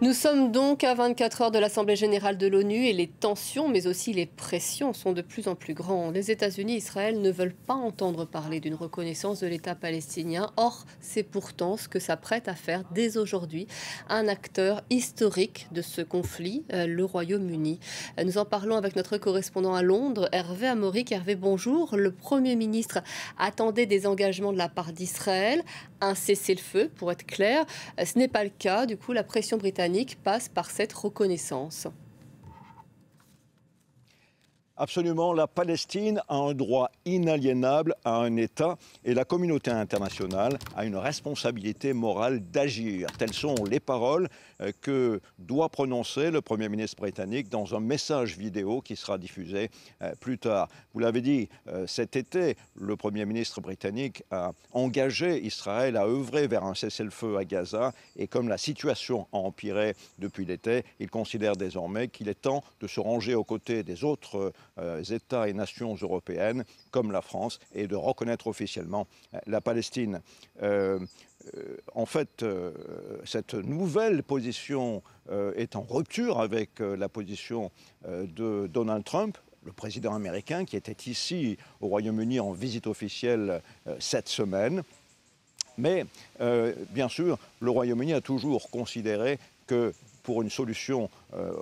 Nous sommes donc à 24 heures de l'Assemblée générale de l'ONU et les tensions, mais aussi les pressions sont de plus en plus grandes. Les États-Unis et Israël ne veulent pas entendre parler d'une reconnaissance de l'État palestinien. Or, c'est pourtant ce que s'apprête à faire dès aujourd'hui un acteur historique de ce conflit, le Royaume-Uni. Nous en parlons avec notre correspondant à Londres, Hervé Amoric. Hervé, bonjour. Le Premier ministre attendait des engagements de la part d'Israël, un cessez-le-feu, pour être clair. Ce n'est pas le cas. Du coup, la pression britannique passe par cette reconnaissance. Absolument, la Palestine a un droit inaliénable à un État et la communauté internationale a une responsabilité morale d'agir. Telles sont les paroles que doit prononcer le Premier ministre britannique dans un message vidéo qui sera diffusé plus tard. Vous l'avez dit, cet été, le Premier ministre britannique a engagé Israël à œuvrer vers un cessez-le-feu à Gaza et comme la situation a empiré depuis l'été, il considère désormais qu'il est temps de se ranger aux côtés des autres États et nations européennes comme la France et de reconnaître officiellement la Palestine. En fait, cette nouvelle position est en rupture avec la position de Donald Trump, le président américain qui était ici au Royaume-Uni en visite officielle cette semaine. Mais bien sûr, le Royaume-Uni a toujours considéré que pour une solution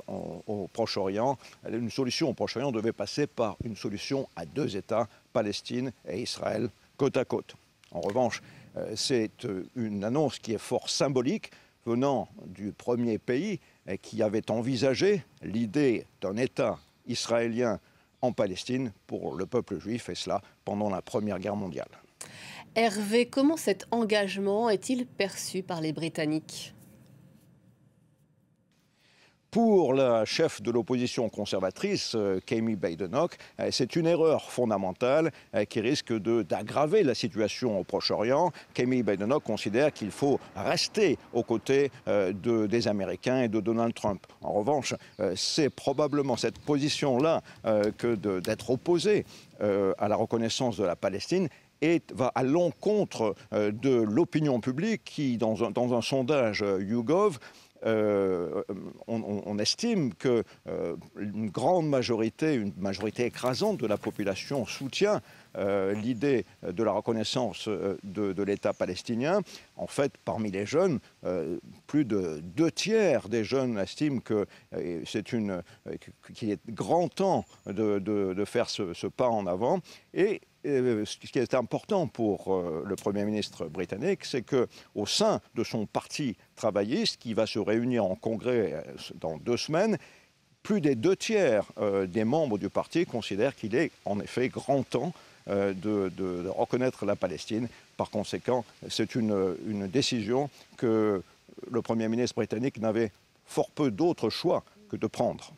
au Proche-Orient, une solution au Proche-Orient devait passer par une solution à deux États, Palestine et Israël, côte à côte. En revanche, c'est une annonce qui est fort symbolique venant du premier pays qui avait envisagé l'idée d'un État israélien en Palestine pour le peuple juif, et cela pendant la Première Guerre mondiale. Hervé, comment cet engagement est-il perçu par les Britanniques ? Pour la chef de l'opposition conservatrice, Kemi Badenoch, c'est une erreur fondamentale qui risque d'aggraver la situation au Proche-Orient. Kemi Badenoch considère qu'il faut rester aux côtés des Américains et de Donald Trump. En revanche, c'est probablement cette position-là que d'être opposé à la reconnaissance de la Palestine va à l'encontre de l'opinion publique qui, dans un sondage YouGov, on estime qu'une grande majorité, une majorité écrasante de la population soutient l'idée de la reconnaissance de l'État palestinien. En fait, parmi les jeunes, plus de 2/3 des jeunes estiment qu'il est grand temps de faire ce pas en avant. Et ce qui est important pour le Premier ministre britannique, c'est qu'au sein de son parti travailliste, qui va se réunir en congrès dans 2 semaines, plus des 2/3 des membres du parti considèrent qu'il est en effet grand temps de reconnaître la Palestine. Par conséquent, c'est une décision que le Premier ministre britannique n'avait fort peu d'autre choix que de prendre.